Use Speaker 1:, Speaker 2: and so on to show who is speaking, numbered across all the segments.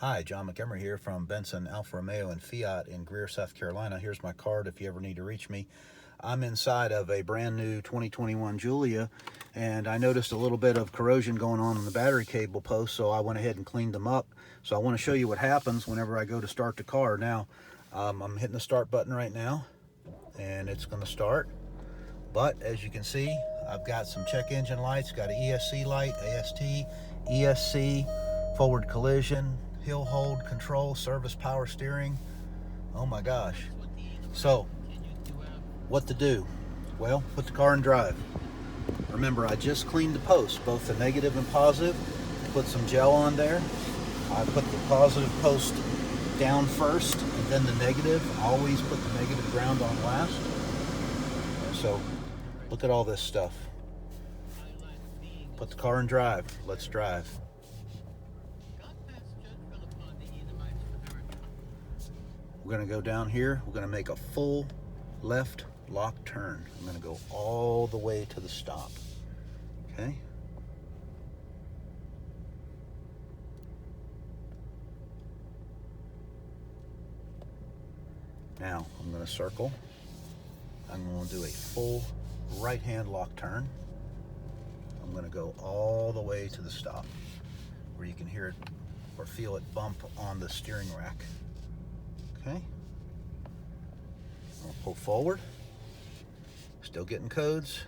Speaker 1: Hi, John McEmery here from Benson, Alfa Romeo, and Fiat in Greer, South Carolina. Here's my card if you ever need to reach me. I'm inside of a brand new 2021 Giulia, and I noticed a little bit of corrosion going on in the battery cable post, so I went ahead and cleaned them up. So I want to show you what happens whenever I go to start the car. Now, I'm hitting the start button right now, and it's going to start. But as you can see, I've got some check engine lights, got an ESC light, AST, ESC, forward collision, hill hold, control, service, power steering. Oh my gosh. So, what to do? Well, put the car in drive. Remember, I just cleaned the posts, both the negative and positive. Put some gel on there. I put the positive post down first, and then the negative. Always put the negative ground on last. So, look at all this stuff. Put the car in drive. Let's drive. We're going to go down here. We're going to make a full left lock turn. I'm going to go all the way to the stop. Okay? Now, I'm going to circle. I'm going to do a full right-hand lock turn. I'm going to go all the way to the stop, where you can hear it or feel it bump on the steering rack. Okay, I'll pull forward, still getting codes.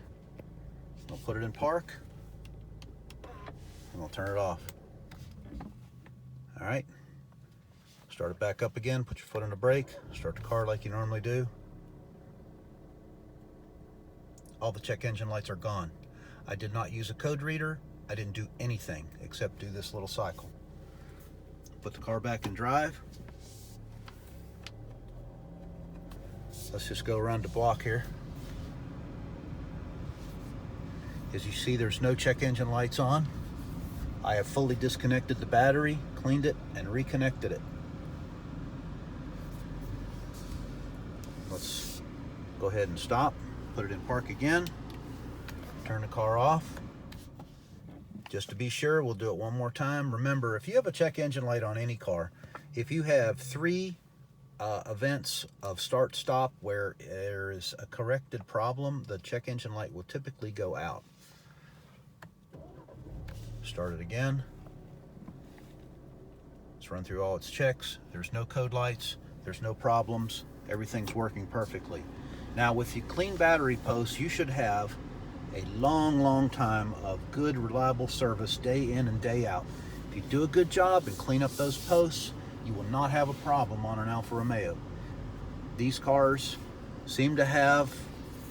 Speaker 1: I'll put it in park, and I'll turn it off. All right, start it back up again, put your foot on the brake, start the car like you normally do. All the check engine lights are gone. I did not use a code reader. I didn't do anything except do this little cycle. Put the car back in drive. Let's just go around the block here. As you see, there's no check engine lights on. I have fully disconnected the battery, cleaned it, and reconnected it. Let's go ahead and stop, put it in park again, turn the car off. Just to be sure, we'll do it one more time. Remember, if you have a check engine light on any car, if you have three events of start-stop where there is a corrected problem, the check engine light will typically go out. Start it again. Let's run through all its checks. There's no code lights. There's no problems. Everything's working perfectly. Now, with the clean battery posts, you should have a long time of good, reliable service day in and day out. If you do a good job and clean up those posts, you will not have a problem on an Alfa Romeo. These cars seem to have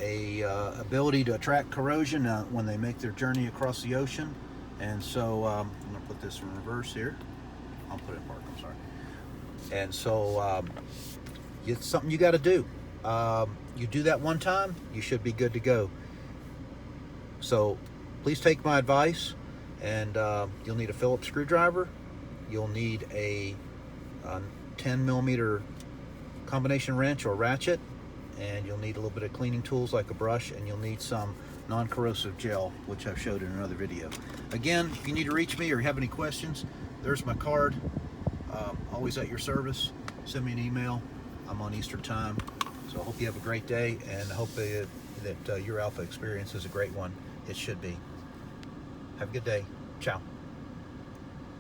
Speaker 1: a ability to attract corrosion when they make their journey across the ocean. And so I'm going to put this in reverse here. I'll put it in park, I'm sorry. And so it's something you got to do. You do that one time, you should be good to go. So please take my advice, and you'll need a Phillips screwdriver. You'll need a 10mm combination wrench or ratchet, and you'll need a little bit of cleaning tools like a brush, and you'll need some non-corrosive gel, which I've showed in another video. Again, if you need to reach me or you have any questions, there's my card. Always at your service. Send me an email. I'm on Eastern time. So I hope you have a great day, and I hope that your Alfa experience is a great one. It should be. Have a good day. Ciao.